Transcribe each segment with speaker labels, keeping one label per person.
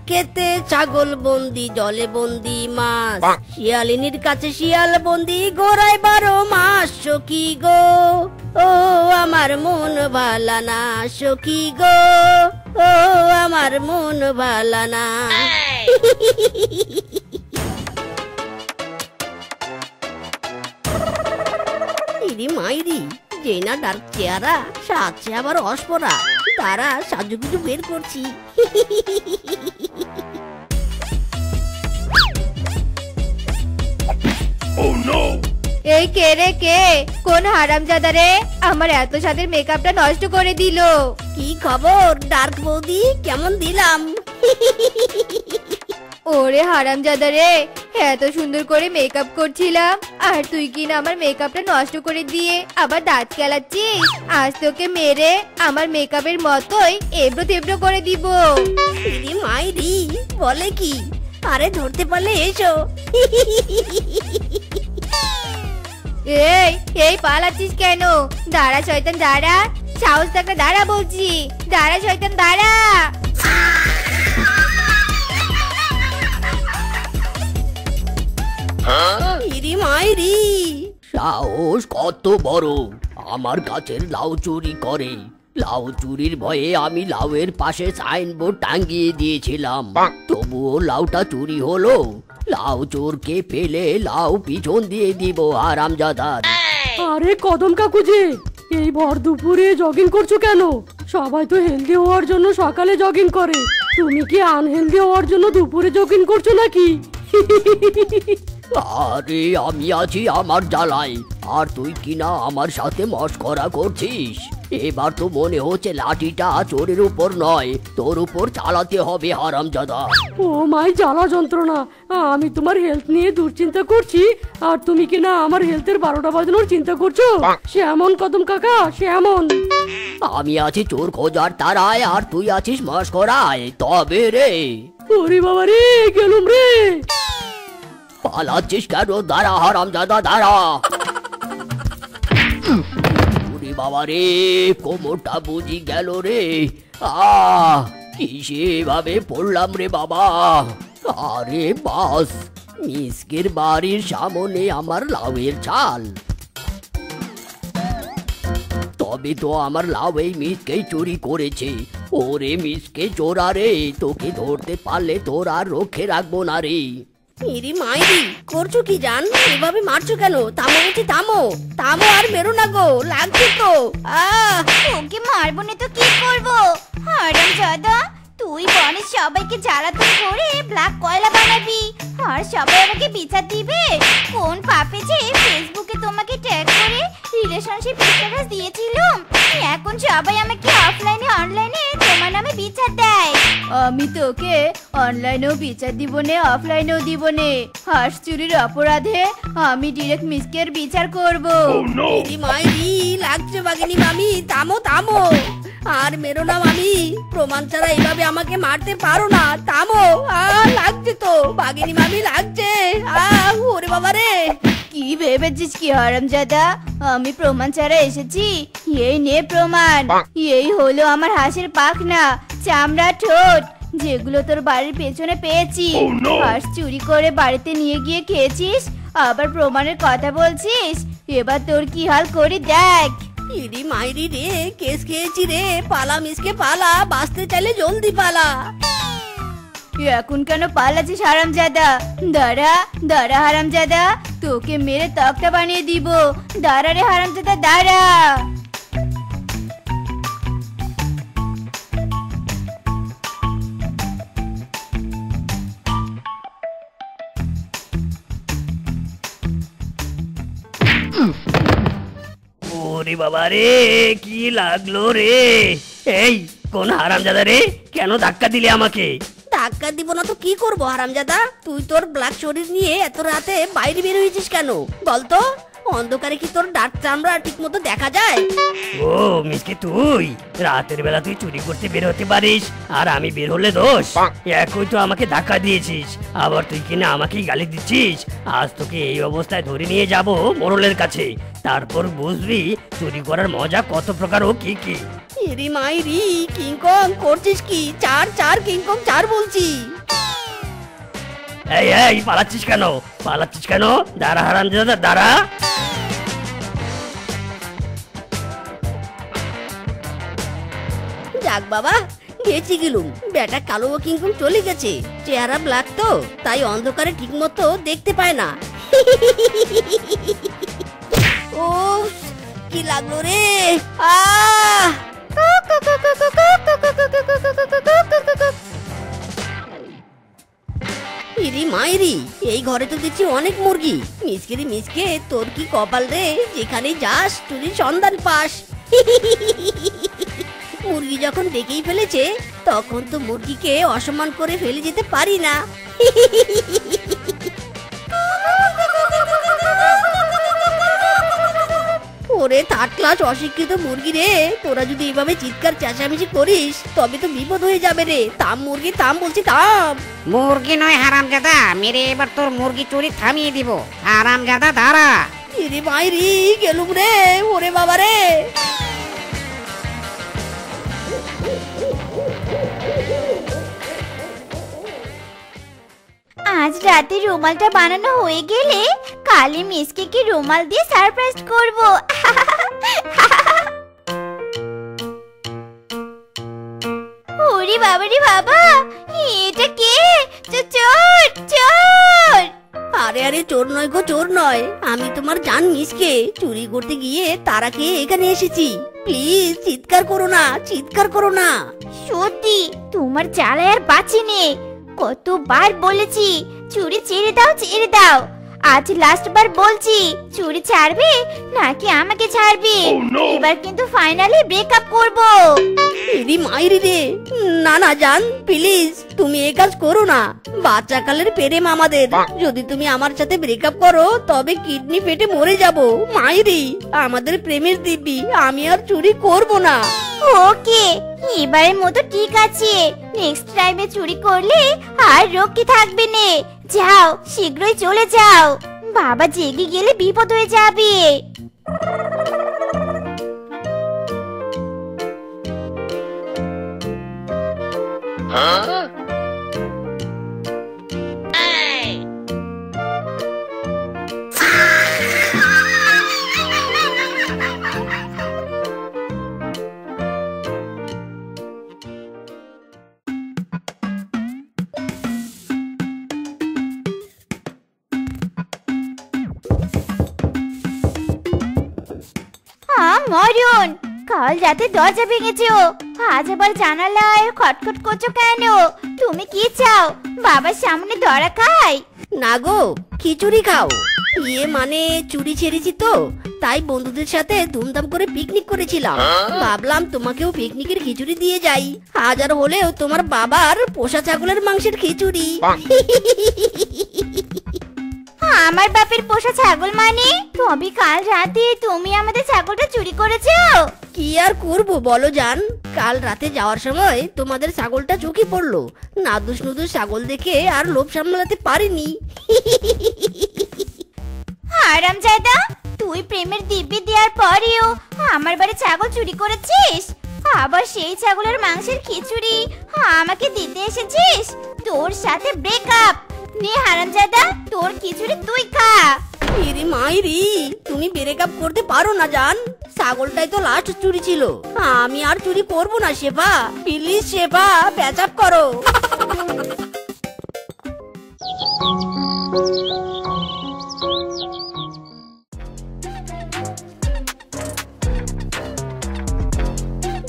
Speaker 1: খেতে ছাগল বন্দি, জলে বন্দি মাছ, শিয়ালিনীর কাছে শিয়াল বন্দি, গোড়ায় 12 মাস। সখী গো ও আমার মন ভালা না, সখী গো ও আমার মন ভালা না। ইরি মাইরি, যে না ডার্ক চেহারা, সাথে আবার অস্পরা। তারা সাজুগুজু বের করছি।
Speaker 2: এই কে রে কে? কোন হারামজাদা রে আমার এত সাদের মেকআপটা নষ্ট করে দিল?
Speaker 1: কি খবর ডার্ক বৌদি, কেমন দিলাম?
Speaker 2: ওরে হারামজাদা রে, এত সুন্দর করে মেকআপ করছিলাম আর তুই কিনা আমার মেকআপটা নষ্ট করে দিয়ে আবার দাঁত কেলাচ্ছিস। আজ তোকে মেরে আমার মেকআপের মতোই এবড়ো তেবড়ো করে দিব।
Speaker 1: ইরি মাইরি, বলে কি? আরে ধরতে পারলে এসো।
Speaker 2: এই এই পালাচ্ছিস কেন? দাঁড়া শয়তান দাঁড়া, সাহস থাকলে দাঁড়া বলছি। দাঁড়া শয়তান দাঁড়া।
Speaker 1: ইরি মাইরি,
Speaker 3: সাহস কত বড়! আমার গাছের লাউ চুরি করে। লাউ চুরির ভয়ে আমি লাউয়ের পাশে সাইনবোর্ড টাঙ্গিয়ে দিয়েছিলাম, তবুও লাউটা চুরি হলো। লাউ চোরকে ফেলে লাউ পিছন দিয়ে দিব হারামজাদার।
Speaker 4: আরে কদম কাকু যে, এই ভর দুপুরে জগিং করছো কেন? সবাই তো হেলদি হওয়ার জন্য সকালে জগিং করে, তুমি কি আনহেলদি হওয়ার জন্য দুপুরে জগিং করছো নাকি?
Speaker 3: আরে আমি আছি আমার জ্বালায়, আর তুই কিনা আমার সাথে মস্করা করছিস। এবার তো মনে হচ্ছে লাঠিটা চোরের উপর নয়, তোর উপর চালাতে হবে হারামজাদা।
Speaker 4: ও মাই জ্বালা যন্ত্রণা! আমি তোমার হেলথ নিয়ে দুশ্চিন্তা করছি, আর তুমি কিনা আমার হেলথের 12টা বাজানোর চিন্তা করছো? সেমন কদম কাকা, সেমন।
Speaker 3: আমি আছি চোর খোঁজার তারায়, আর তুই আছিস মস্করায়। তবে রে,
Speaker 4: ওরে বাবা রে, গেলুম রে।
Speaker 3: পালাচ্ছিস কেন? দাঁড়া হারামজাদা, দাঁড়া। ওরে বাবা রে, কোমরটা বুঝি গেল রে। কিসে ভাবে পড়লাম রে বাবা। আরে বাস, মিসকের বাড়ির সামনে আমার লাউয়ের চাল। তবে তো আমার লাউ এই মিসকেই চুরি করেছে। ওরে মিসকে চোরা রে, তোকে ধরতে পারলে তোর আর রক্ষে রাখবো না রে।
Speaker 1: ইরি মাইরি, করছো কি জান? এভাবে মারছো কেন? থামো বলছি, থামো থামো, আর মেরো না গো, লাগছে তো।
Speaker 2: ওকে মারবো না তো কি করবো? হারামজাদা, তুই বনের সবাইকে জ্বালাতন করে ব্ল্যাক কয়লা বানাবি, আর সবাই আমাকে বিচার দিবে। কোন পাপে যে ফেসবুকে তোমাকে ট্যাগ করে রিলেশনশিপ স্ট্যাটাস দিয়েছিলাম, এখন সবাই আমাকে অফলাইনে অনলাইনে তোমার নামে বিচার দেয়। আমি তোকে অনলাইনেও বিচার দিব নে, অফলাইনেও দিব নে। হাঁস চুরির অপরাধে আমি ডিরেক্ট মিসকের বিচার করব।
Speaker 1: ইরি মাইরি, লাগছে বাগিনী মামি, থামো থামো, আর মেরো না মামি। প্রমাণ ছাড়া এইভাবে আমাকে মারতে পারো না, থামো। লাগছে তো বাগিনী মামি, লাগছে। ওরে বাবা রে।
Speaker 2: কি ভেবেছিস কি হারামজাদা, আমি প্রমাণ ছাড়া এসেছি? এই নে প্রমাণ। এই হলো আমার হাঁসের পাখনা, চামড়া, ঠোঁট, যেগুলো তোর বাড়ির পেছনে পেয়েছি। হাঁস চুরি করে বাড়িতে নিয়ে গিয়ে খেয়েছিস, আবার প্রমাণের কথা বলছিস। এবার তোর কি হাল করি দেখ।
Speaker 1: ইরি মাইরি রে, কেস খেয়েছি রে। পালা মিসকে পালা, বাঁচতে চাইলে জলদি পালা।
Speaker 2: এখন কেন পালাচ্ছিস হারামজাদা? দাঁড়া দাঁড়া হারামজাদা, তোকে মেরে তক্তা বানিয়ে দিব। দাঁড়া রে হারামজাদা, দাঁড়া।
Speaker 3: ওরে বাবা রে, কি লাগলো রে? এই কোন হারামজাদা রে, কেন ধাক্কা দিলে আমাকে?
Speaker 1: ধাক্কা দিব না তো কি করবো হারামজাদা? তুই তোর ব্ল্যাক শরীর নিয়ে এত রাতে বাইরে বের হয়েছিস কেন বলতো? অন্ধকারে কি তোর ডাক চামড়া ঠিক মতো দেখা যায়?
Speaker 3: ও মিসকে, তুই রাতের বেলা তুই চুরি করতে বের হতে পারিস, আর আমি বের হলে দোষ? একই তো আমাকে ধাক্কা দিয়েছিস, আবার তুই কিনা আমাকেই গালি দিচ্ছিস। আজ তোকে এই অবস্থায় ধরে নিয়ে যাব মোড়লের কাছে, তারপর বুঝবি চুরি করার মজা কত প্রকার ও কি কি।
Speaker 1: ইরি মাইরি, কিংকং করছিস কি? চার চার কিংকং চার বলছি।
Speaker 3: এই এই, পালাচ্ছিস কেন? পালাচ্ছিস কেন? দাঁড়া হারামজাদা, দাঁড়া।
Speaker 1: যাক বাবা, গেছি গেলুম। বেটা কালো কিংকং চলে গেছে। চেহারা ব্ল্যাক তো, তাই অন্ধকারে ঠিক মতো দেখতে পায় না। ও কি লাগলো রে! আহ ইরি মাইরি, এই ঘরে তো দেখছি অনেক মুরগি। মিসকে রে মিসকে, তোর কি কপাল রে, যেখানে যাস চুরির সন্ধান পাস। মুরগি যখন ডেকেই ফেলেছে, তখন তো মুরগিকে অসম্মান করে ফেলে যেতে পারি না। ওরে থার্ড ক্লাস অশিক্ষিত মুরগি রে, তোরা যদি এভাবে চিৎকার চেঁচামেচি করিস তবে তো বিপদ হয়ে যাবে রে। থাম মুরগি থাম বলছি, থাম।
Speaker 5: মুরগি নয় হারামজাদা, মেরে এবার তোর মুরগি চুরি থামিয়ে দিব। হারামজাদা দাঁড়া।
Speaker 1: ইরে মাইরি, গেলুম রে, ওরে বাবা রে।
Speaker 2: আজ রাতে রুমালটা বানানো হয়ে গেলে কালি মিসকে কি রুমাল দিয়ে সারপ্রাইজ করব। ওরে বাবা রে বাবা, এটা কে? চোর চোর!
Speaker 1: আরে আরে, চোর নয় গো, চোর নয়। আমি তোমার জান মিসকে, চুরি করতে গিয়ে তারা খেয়ে এখানে এসেছি। প্লিজ চিৎকার করো না, চিৎকার করো না।
Speaker 2: সত্যি তোমার জ্বালায় আর বাঁচি নে। কতবার বলেছি চুরি ছেড়ে দাও, ছেড়ে দাও। আজ লাস্ট বার বলছি, চুরি ছাড়বে নাকি আমাকে ছাড়বে? এবার কিন্তু ফাইনালি ব্রেকআপ করব।
Speaker 1: ইরি মাইরি রে, না না জান, প্লিজ তুমি এই কাজ করো না। বাচ্চাকালের প্রেম আমাদের, যদি তুমি আমার সাথে ব্রেকআপ করো তবে কিডনি ফেটে মরে যাব। মাইরি, আমাদের প্রেমের দিব্যি, আমি আর চুরি করব না।
Speaker 2: ওকে, এবারের মতো ঠিক আছে। নেক্সট টাইমে চুরি করলে আর রক্ষে থাকবে না। যাও, শীঘ্রই চলে যাও। বাবা জেগে গেলে বিপদ হয়ে যাবে। মরণ, কাল রাতে দরজা ভেঙেছো, আজ আবার জানালায় খটখট করছো কেন? তুমি কি চাও বাবার সামনে ধরা খাই?
Speaker 1: না গো, খিচুড়ি খাও। ইয়ে মানে চুরি ছেড়েছি তো, তাই বন্ধুদের সাথে ধুমধাম করে পিকনিক করেছিলাম। ভাবলাম তোমাকেও পিকনিকের খিচুড়ি দিয়ে যাই। হাজার হলেও তোমার বাবার পোষা ছাগলের মাংসের খিচুড়ি।
Speaker 2: আমার বাপের পোষা ছাগল মানে? তবে কাল রাতে তুমি আমাদের ছাগলটা চুরি করেছো?
Speaker 1: কি আর করবো বলো জান, কাল রাতে যাওয়ার সময় তোমাদের ছাগলটা চোখে পড়লো। নাদুস নুদুস ছাগল দেখে আর লোভ সামলাতে পারিনি।
Speaker 2: হারামজাদা, তুই প্রেমের দিব্যি দেওয়ার পরেও আমার বাড়ি ছাগল চুরি করেছিস, আবার সেই ছাগলের মাংসের খিচুড়ি আমাকে দিতে এসেছিস। তোর সাথে ব্রেকআপ। নে হারামজাদা, তোর খিচুড়ি তুই খা।
Speaker 1: ইরি মাইরি, তুমি ব্রেকআপ করতে পারো না জান। ছাগলটাই তো লাস্ট চুরি ছিল। আমি আর চুরি করবো না শেফা, প্লিজ শেফা, প্যাচআপ করো।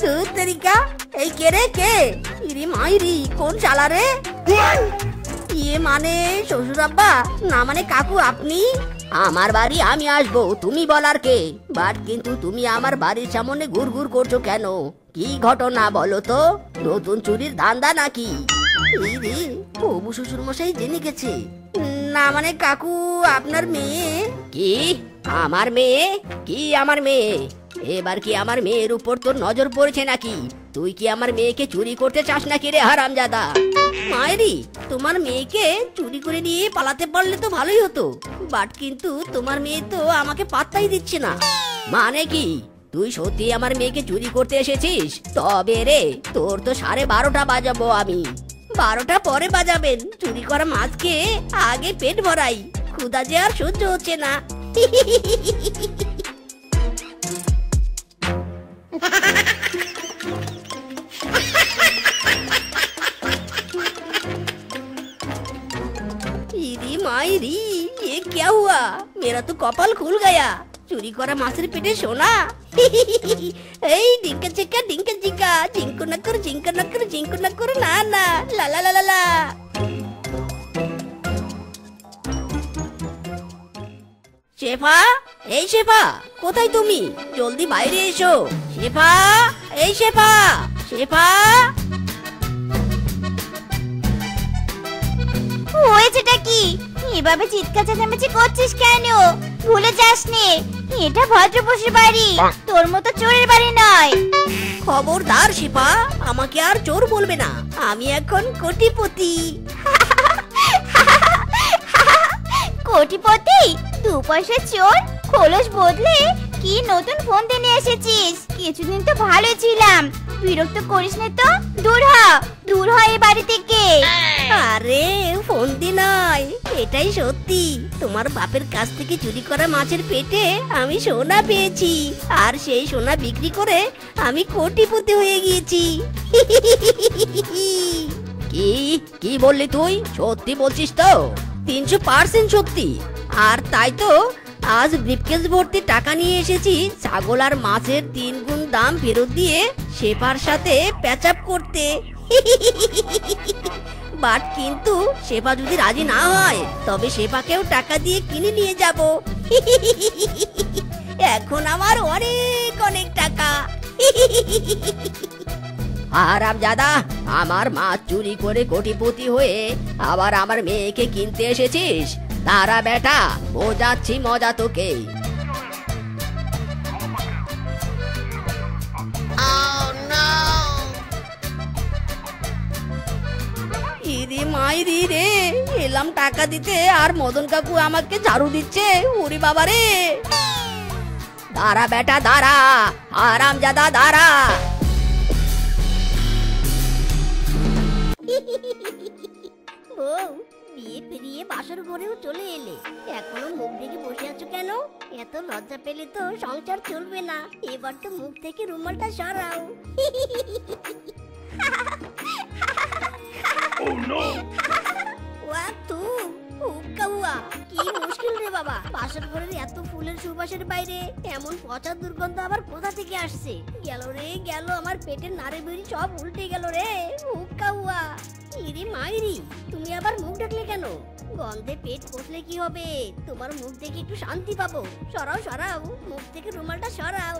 Speaker 1: ধুর তেরিকা, এই কে রে কে? ইরি মাইরি, কোন শালা রে? ইয়ে মানে শ্বশুর আব্বা, না মানে কাকু আপনি? আমার বাড়ি আমি আসবো, তুমি বলার কে? বাট কিন্তু তুমি আমার বাড়ির সামনে ঘুরঘুর করছো কেন? কি ঘটনা বলো তো? নতুন চুরির ধান্দা নাকি? এই রে, প্রভু শ্বশুর মশাই জেনে গেছে। না মানে কাকু আপনার মেয়ে।
Speaker 3: কি আমার মেয়ে? কি আমার মেয়ে? এবার কি আমার মেয়ের উপর তোর নজর পড়েছে নাকি? তুই কি আমার মেয়েকে চুরি করতে চাস নাকি রে হারামজাদা?
Speaker 1: মায়েরি, তোমার মেয়েকে চুরি করে নিয়ে পালাতে পারলে তো ভালোই হতো, বাট কিন্তু তোমার মেয়ে তো আমাকে পাত্তাই দিচ্ছে না।
Speaker 3: মানে কি? তুই সত্যি আমার মেয়েকে চুরি করতে এসেছিস? তবে রে তোর তো 12:30 বাজাবো আমি।
Speaker 1: 12টা পরে বাজাবেন, চুরি করা মাছকে আগে পেট ভরাই, ক্ষুধা যে আর সহ্য হচ্ছে না। इरी मायरी, ये क्या हुआ? मेरा तो कपाल खुल गया। চুরি করা মাছের পেটে সোনা। এই ডিঙ্কা চিকা ডিঙ্কা চিকা, জিঙ্কু নাকুর জিঙ্কা নাকুর জিঙ্কু নাকুর, না না, লা লা লা লা লা। শেফা, এই শেফা, কোথায় তুমি? জলদি বাইরে এসো। শেফা, এই শেফা, শেফা।
Speaker 2: হয়েছেটা কি? এভাবে চিৎকার চেঁচামেচি করছিস কেন? ভুলে যাস নে, এটা ভদ্রপশুর বাড়ি, তোর মতো চোরের বাড়ি নয়।
Speaker 1: খবরদার শেফা, আমাকে আর চোর বলবে না, আমি এখন কোটিপতি।
Speaker 2: কোটিপতি? 2 পয়সা চোর? খোলস বদলে কি নতুন ফোন কিনে এসেছিস? কিছুদিন তো ভালো ছিলাম, বিরক্ত করিস না তো। দূর হ, দূর হ এই বাড়ি থেকে।
Speaker 1: আরে ফন্দি নয়, এটাই সত্যি। তোমার বাপের কাছ থেকে চুরি করা মাছের পেটে আমি সোনা পেয়েছি, আর সেই সোনা বিক্রি করে আমি কোটিপতি হয়ে গিয়েছি।
Speaker 3: কি কি বললি তুই? সত্যি বলছিস তো?
Speaker 1: 300% সত্যি। আর তাই তো আজ ব্রিফকেস ভর্তি টাকা নিয়ে এসেছি ছাগল আর মাছের 3 গুণ দাম ফেরত দিয়ে শেফার সাথে প্যাচআপ করতে। বাট কিন্তু শেফা যদি রাজি না হয় তবে শেফাকেও টাকা দিয়ে কিনে নিয়ে যাব। এখন আমার অনেক অনেক টাকা।
Speaker 3: হারামজাদা, আমার মাছ চুরি করে কোটিপতি হয়ে আবার আমার মেয়েকে কিনতে এসেছিস? তারা বেটা, বোঝাচ্ছি মজা তোকে।
Speaker 1: ইরে মাইরি রে, এলাম টাকা দিতে আর মদন কাকু আমাকে ঝাড়ু দিচ্ছে। ওরে বাবা রে!
Speaker 3: দাঁড়া বেটা দাঁড়া, হারামজাদা দাঁড়া।
Speaker 1: বউ, বিয়ে পেরিয়ে বাসর ঘরেও চলে এলে, এখনো মুখ ঢেকে বসে আছো কেন? এত লজ্জা পেলে তো সংসার চলবে না। এবার তো মুখ থেকে রুমালটা সরাও। ওয়া তু হুক্কা হুয়া, কি মুশকিল রে বাবা! বাসর ঘরের এত ফুলের সুবাসের বাইরে এমন পচা দুর্গন্ধ আবার কোথা থেকে আসছে? গেল রে গেল, আমার পেটের নাড়ি বেড়ি সব উল্টে গেল রে। হুক্কা হুয়া। ইরে মাইরি, তুমি আবার মুখ ঢাকলে কেন? গন্ধে পেট কষলে কি হবে? তোমার মুখ দেখে একটু শান্তি পাবো। সরাও সরাও, মুখ থেকে রুমালটা সরাও।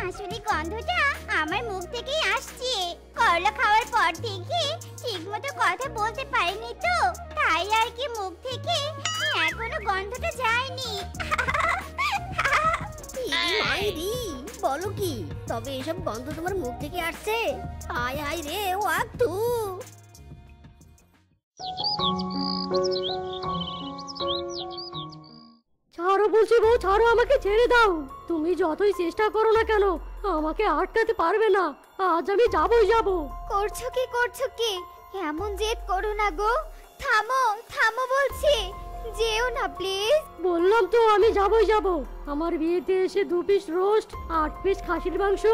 Speaker 2: আসলে গন্ধটা আমার মুখ থেকেই আসছে। করলা খাওয়ার পর থেকে ঠিকমতো কথা বলতে পারিনি তো, তাই আর কি মুখ থেকে এখনো গন্ধটা যায়নি।
Speaker 1: ইরে মাইরি, বলো কি? তবে এসব গন্ধ তোমার মুখ থেকে আসছে? আয় আয় রে ওয়াক তু।
Speaker 4: ছাড়ো বলছি বউ, ছাড়ো, আমাকে ছেড়ে দাও। তুমি যতই চেষ্টা করো না কেন আমাকে আটকাতে পারবে না। আজ আমি যাবই যাব।
Speaker 2: করছো কি? এমন জেদ করো না গো, থামো থামো বলছি, যেও না প্লিজ।
Speaker 4: বললাম তো আমি যাবই যাব। আমার বিয়েতে এসে 2 পিস রোস্ট, 8 পিস খাসির মাংস,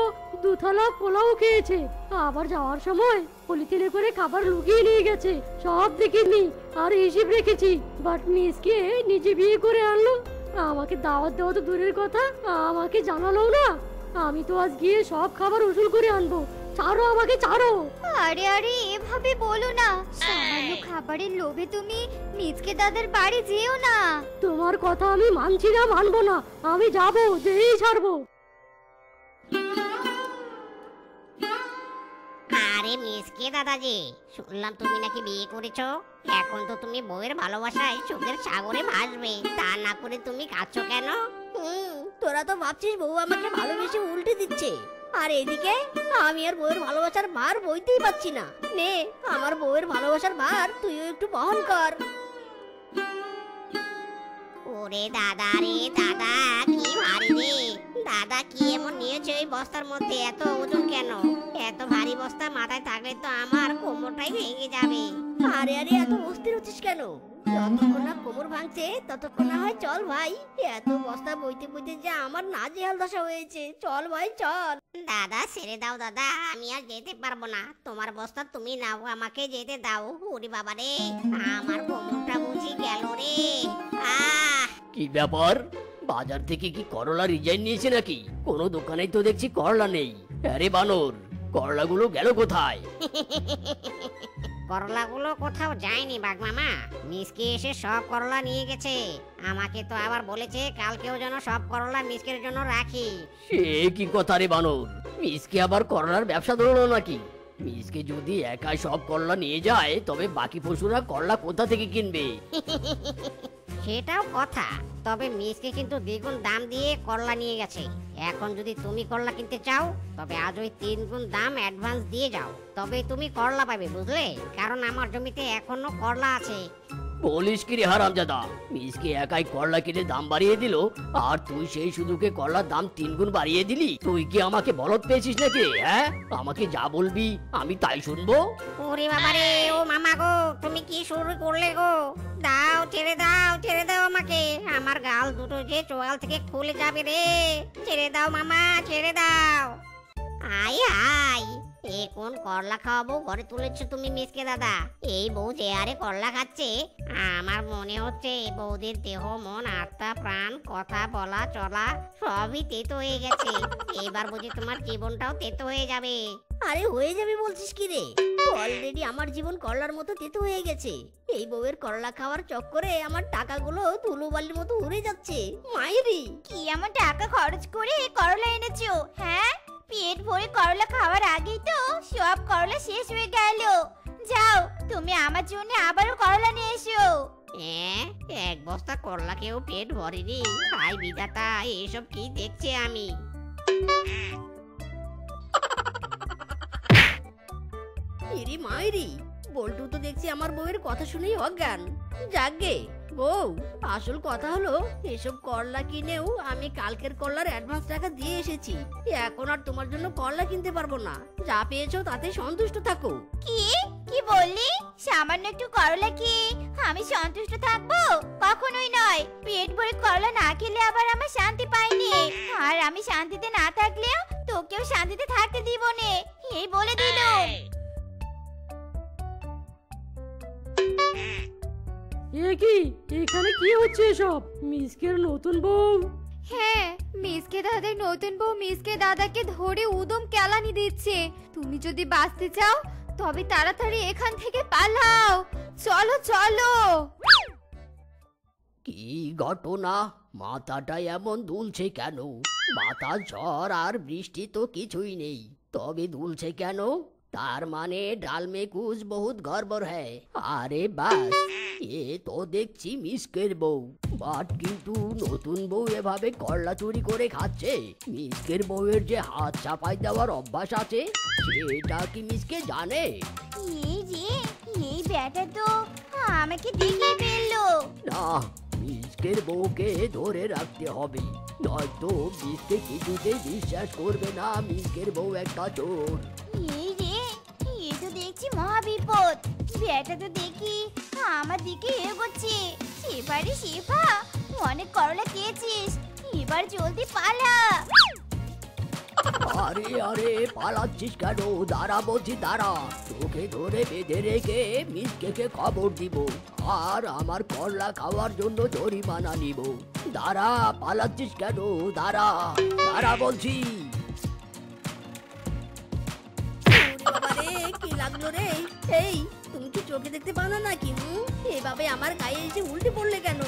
Speaker 4: 2 থালা পোলাও খেয়েছে। আবার যাওয়ার সময় পলিথিনে করে খাবার লুকিয়ে নিয়ে গেছে। সব দেখিনি আর হিসেব রেখেছি, বাট মিসকে নিজে বিয়ে করে আনলো। আমাকে দাওয়াত দেওয়া তো দূরের কথা, আমাকে জানালো না। আমি তো আজ গিয়ে সব খাবার উসুল করে আনবো। ছাড়ো আমাকে, ছাড়ো।
Speaker 2: আরে আরে এভাবে বলো না, সামান্য খাবারের লোভে তুমি নিজকে দাদার বাড়ি যেও না।
Speaker 4: তোমার কথা আমি মানছি না, মানবো না। আমি যাবো, যেই ছাড়বো।
Speaker 1: আরে
Speaker 6: আরে মিসকে দাদাজি, শুনলাম তুমি নাকি বিয়ে করেছো। এখন তো তুমি বউয়ের ভালোবাসায় সুখের সাগরে ভাসবে, তা না করে তুমি কাঁদছো কেন?
Speaker 1: তোরা তো ভাবছিস বউ আমাকে ভালোবেসে উল্টে দিচ্ছে, আর এদিকে আমি আর বউয়ের ভালোবাসার ভার বইতেই পারছি না। নে, আমার বউয়ের ভালোবাসার ভার তুইও একটু বহন কর।
Speaker 6: ওরে দাদা রে দাদা, কি ভারী রে দাদা, কি এমন নিয়েছে ওই বস্তার মধ্যে? এত ওজন কেন? এত ভারী বস্তা মাথায় থাকলে তো আমার কোমরটাই ভেঙে যাবে।
Speaker 1: আরে আরে, এত অস্থির হচ্ছিস কেন? যতক্ষণ না কোমর ভাঙছে ততক্ষণ না হয় চল ভাই। এত বস্তা বইতে বইতে যে আমার নাজেহাল দশা হয়েছে। চল ভাই চল।
Speaker 6: দাদা ছেড়ে দাও দাদা, আমি আর যেতে পারবো না। তোমার বস্তা তুমি নাও, আমাকে যেতে দাও। ওরে বাবা রে, আমার কোমরটা বুঝি গেল রে। আহ
Speaker 3: কি ব্যাপার, বাজার থেকে কি করলা রিজাইন নিয়েছে নাকি? কোনো দোকানেই তো দেখছি করলা নেই। আরে বানর, করলাগুলো গেল কোথায়?
Speaker 6: করলাগুলো কোথাও যায়নি বাঘ মামা, মিসকে এসে সব করলা নিয়ে গেছে। আমাকে তো আবার বলেছে কালকেও যেন সব করলা মিসকের জন্য রাখি।
Speaker 3: সে কি কথা রে বানর, মিসকে আবার করলার ব্যবসা ধরলো নাকি? মিসকে যদি একাই সব করলা নিয়ে যায় তবে বাকি পশুরা করলা কোথা থেকে কিনবে?
Speaker 6: সেটাও কথা, তবে মিসকে কিন্তু দ্বিগুণ দাম দিয়ে করলা নিয়ে গেছে। এখন যদি তুমি করলা কিনতে চাও তবে আজ ওই 3 গুণ দাম অ্যাডভান্স দিয়ে যাও, তবে তুমি করলা পাবে, বুঝলে? কারণ আমার জমিতে এখনো করলা আছে।
Speaker 3: বলিস কি রে হারামজাদা, মিসকে একাই করলা কিনে দাম বাড়িয়ে দিল, আর তুই সেই সুযোগে করলার দাম 3 গুণ বাড়িয়ে দিলি? তুই কি আমাকে বলদ পেয়েছিস নাকি রে? হ্যাঁ, আমাকে যা বলবি আমি তাই শুনবো।
Speaker 6: ওরে বাবারে, ও মামা গো, তুমি কি শুরু করলে গো? দাও, ছেড়ে দাও, ছেড়ে দাও আমাকে। আমার গাল দুটো যে চোয়াল থেকে খুলে যাবে রে। ছেড়ে দাও মামা, ছেড়ে দাও। আই আই, এ কোন করলা খাওয়াবো ঘরে তুলেছো তুমি মিসকে দাদা? এই বউ যে আরে করলা খাচ্ছে, আমার মনে হচ্ছে এই বউদের দেহ মন আত্মা প্রাণ কথা বলা চলা সবই তেতো হয়ে গেছে। এবার বুঝি তোমার জীবনটাও তেতো হয়ে যাবে।
Speaker 1: আরে হয়ে যাবে বলছিস কি রে? অলরেডি আমার জীবন করলার মতো তেতো হয়ে গেছে। এই বউয়ের করলা খাওয়ার চক্করে আমার টাকাগুলো ধুলোবালির মতো উড়ে যাচ্ছে। মাইরি,
Speaker 2: কি এমন টাকা খরচ করে করলা এনেছো? হ্যাঁ, পেট ভরে করলা খাওয়ার আগেই তো সব করলা শেষ হয়ে গেল। যাও, তুমি আমার জন্য আবারও করলা নিয়ে এসো।
Speaker 6: এক বস্তা করলা কেউ পেট ভরেনি? হাই বিধাতা, এসব কি দেখছি আমি?
Speaker 1: ইরি মাইরি, বল্টু তো দেখছি আমার বউয়ের কথা শুনেই অজ্ঞান। যাকগে বউ, আসল কথা হলো এসব করলা কিনেও আমি কালকের করলার অ্যাডভান্স টাকা দিয়ে এসেছি। এখন আর তোমার জন্য করলা কিনতে পারবো না। যা পেয়েছো তাতে সন্তুষ্ট থাকো।
Speaker 2: কি কি বললি? সামান্য একটু করলা কি আমি সন্তুষ্ট থাকবো? কখনোই নয়। পেট ভরে করলা না খেলে আবার আমার শান্তি পাইনি, আর আমি শান্তিতে না থাকলেও তোকেও শান্তিতে থাকতে দিব নে, এই বলে দিলুম।
Speaker 4: এ কি, এখানে কি হচ্ছে এসব? মিসকের নতুন বউ?
Speaker 7: হ্যাঁ, মিসকে দাদার নতুন বউ মিসকে দাদাকে ধরে উদম কেলানি দিচ্ছে। তুমি যদি বাঁচতে চাও তবে তাড়াতাড়ি এখান থেকে পালাও। চলো চলো।
Speaker 3: কি ঘটনা, মাথাটা এমন দুলছে কেন? বাতাস ঝড় আর বৃষ্টি তো কিছুই নেই, তবে দুলছে কেন? তার মানে ডাল মে কুছ বহুত গড়বড় হ্যায়। আরে বাস, এ তো দেখছি মিসকের বউ। বাট কিন্তু নতুন বউ এভাবে করলা চুরি করে খাচ্ছে। মিসকের বউয়ের যে হাত চাপাই দেওয়ার অভ্যাস আছে সেটা কি মিসকে জানে?
Speaker 2: এই যে, এই ব্যাটা তো আমাকে দেখে ফেললো।
Speaker 3: না, মিসকের বউকে ধরে রাখতে হবে, নয়তো মিসকে কিছুতেই বিশ্বাস করবে না মিসকের বউ একটা চোর।
Speaker 2: এই রে, এ তো দেখছি মহা বিপদ। ব্যাটা তো দেখি আমার দিকে এগোচ্ছে। সেবারে শেফা, অনেক করলা খেয়েছিস, এবার জলদি পালা।
Speaker 3: আরে আরে, পালাচ্ছিস কেন? দাঁড়া বলছি, দাঁড়া। তোকে ধরে বেঁধে রেখে মিসকে খবর দিব, আর আমার করলা খাওয়ার জন্য জরিমানা নিব। দাঁড়া, পালাচ্ছিস কেন? দাঁড়া, দাঁড়া বলছি।
Speaker 1: বাবারে, কি লাগলো রে? এই, তুমি কি চোখে দেখতে পাও না নাকি? এভাবে আমার গায়ে এসে উল্টে পড়লে কেন?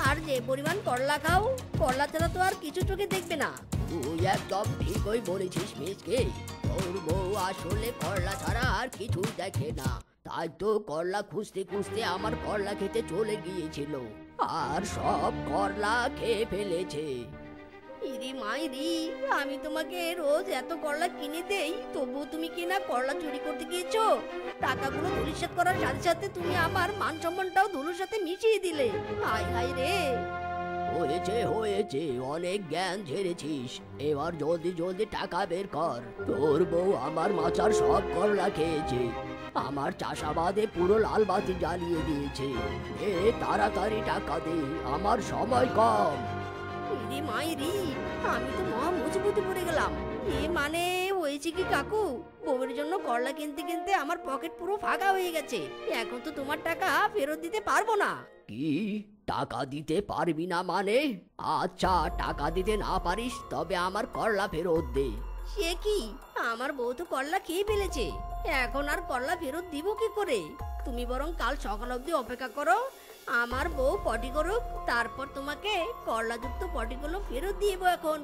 Speaker 1: আর যে পরিমাণ করলা খাও, করলা ছাড়া তো আর কিছু চোখে দেখবে না।
Speaker 3: তুই একদম ঠিকই বলেছিস মিসকে। তোর বউ আসলে করলা ছাড়া আর কিছু দেখে না, তাই তো করলা খুঁজতে খুঁজতে আমার করলা খেতে চলে গিয়েছিল, আর সব করলা খেয়ে ফেলেছে।
Speaker 1: ইরি মাইরি, আমি তোমাকে রোজ এত করলা কিনে দেই, তবুও তুমি কিনা করলা চুরি করতে গিয়েছো। টাকাগুলো ধূলিসাৎ করার সাথে সাথে তুমি আমার মান সম্মানটাও ধুলোর সাথে মিশিয়ে দিলে। হায় হায় রে।
Speaker 3: হয়েছে হয়েছে, অনেক জ্ঞান ঝেড়েছিস, এবার জলদি জলদি টাকা বের কর। তোর বউ আমার মাচার সব করলা খেয়েছে, আমার চাষাবাদে পুরো লাল বাতি জ্বালিয়ে দিয়েছে। এ তাড়াতাড়ি টাকা দে, আমার সময় কম।
Speaker 1: ইরি মাইরি, আমি তো মহা মুচুপুতে পড়ে গেলাম। এ মানে হয়েছে কি কাকু, বউয়ের জন্য করলা কিনতে কিনতে আমার পকেট পুরো ফাঁকা হয়ে গেছে। এখন তো তোমার টাকা ফেরত দিতে পারবো না।
Speaker 3: কি, টাকা দিতে পারবি না মানে? আচ্ছা, টাকা দিতে না পারিস তবে আমার করলা ফেরত দে।
Speaker 1: সে কি, আমার বউ তো করলা খেয়ে ফেলেছে, এখন আর করলা ফেরত দিব কি করে? তুমি বরং কাল সকাল অবধি অপেক্ষা করো, আমার বউ পটি করুক, তারপর তোমাকে করলাযুক্ত পটিগুলো ফেরত দিব এখন।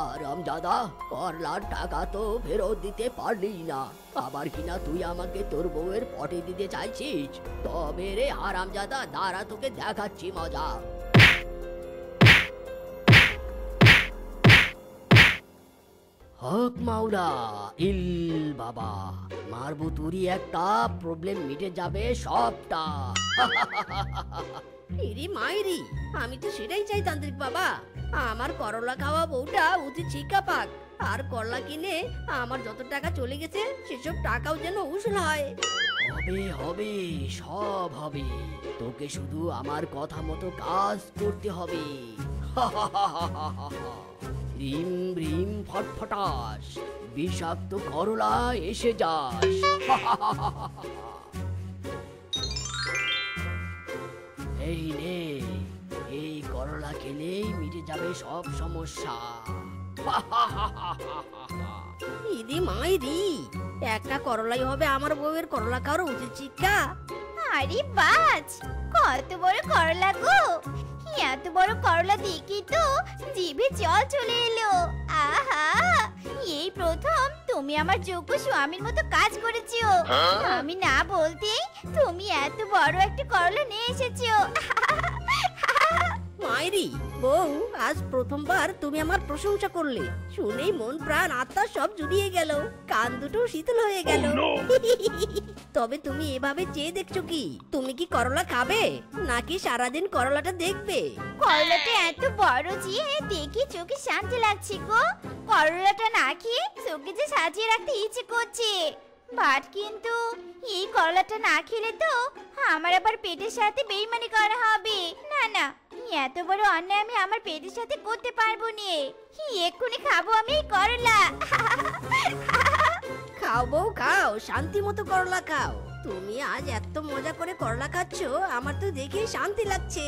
Speaker 3: আরাম দাদা, করলার টাকা তো ফেরত দিতে পারলি না, আবার কিনা তুই আমাকে তোর বউয়ের পটি দিতে চাইছিস? তবে রে আরাম দাদা, দাঁড়া তোকে দেখাচ্ছি মজা। হক মাওলা, ইল বাবা, মারবো তুরি একটা, প্রবলেম মিটে যাবে সবটা।
Speaker 1: ইরি মাইরি, আমি তো সেটাই চাই তান্ত্রিক বাবা। আমার করলা খাওয়া বউটা উচিত শিক্ষা পাক, আর করলা কিনে আমার যত টাকা চলে গেছে সেসব টাকাও যেন উসুল হয়।
Speaker 3: হবে হবে, সব হবে, তোকে শুধু আমার কথা মতো কাজ করতে হবে। রিম রিম ফটফটাস, বিষাক্ত করলা এসে যাস। এই নে, এই করলা খেলেই মিটে যাবে সব সমস্যা।
Speaker 1: ইরি মাইরি, একটা করলাই হবে আমার বউয়ের করলা খাওয়ার উচিত শিক্ষা।
Speaker 2: আরে বাজ, কত বড় করলা গো! এত বড় করলা দেখি তো জিভে জল চলে এলো। আহা, এই প্রথম তুমি আমার যোগ্য স্বামীর মতো কাজ করেছো। আমি না বলতেই তুমি এত বড় একটা করলা নিয়ে এসেছো।
Speaker 1: মাইরি বউ, আজ প্রথমবার তুমি আমার প্রশংসা করলে, শুনেই মন প্রাণ আত্মা সব জুড়িয়ে গেল, কান দুটো শীতল হয়ে গেল। তবে তুমি এভাবে চেয়ে দেখছো কি? তুমি কি করলা খাবে নাকি সারাদিন করলাটা দেখবে?
Speaker 2: করলাটা এত বড় যে দেখি চোখে শান্তি লাগছে গো। করলাটা না খেয়ে চোখে যে সাজিয়ে রাখতে ইচ্ছে করছে, বাট কিন্তু এই করলাটা না খেলে তো আমার আবার পেটের সাথে বেইমানি করা হবে। না না, এত বড় অন্যায় আমি আমার পেটের সাথে করতে পারবো না। এক্ষুনি খাবো আমি এই করলা।
Speaker 1: খাও বউ খাও, শান্তি মতো করলা খাও। তুমি আজ এত মজা করে করলা খাচ্ছো, আমার তো দেখে শান্তি লাগছে।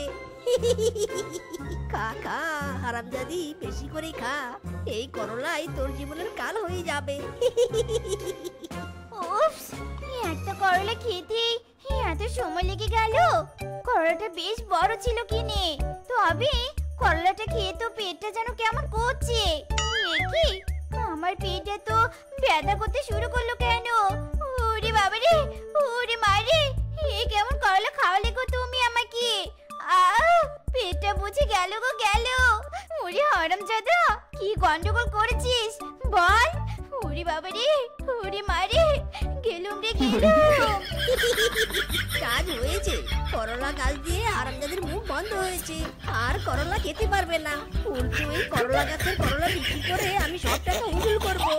Speaker 1: খা খা হারামজাদি, বেশি করে খা, এই করলাই তোর জীবনের কাল হয়ে যাবে।
Speaker 2: উফস, একটা করলা খেতে এত সময় লেগে গেল। করলাটা বেশ বড় ছিল কিনে, তবে করলাটা খেয়ে তো পেটটা যেন কেমন করছে। এ কি, আমার পেটে তো ব্যথা করতে শুরু করলো কেন? ওরে বাবা রে, ওরে মারে, এ কেমন করলা খাওয়ালে গো তুমি আমাকে? পেটটা বুঝে গেল গো গেল। ওরে হারামজাদা, কি গন্ডগোল করেছিস বল? ওরে বাবা রে, ওরে মারে, গেলুম রে গেলুম।
Speaker 1: কাজ হয়েছে, করলা গাছ দিয়ে হারামজাদের মুখ বন্ধ হয়েছে, আর করলা খেতে পারবে না। উল্টো এই করলা গাছের করলা বিক্রি করে আমি সব টাকা উসুল করবো।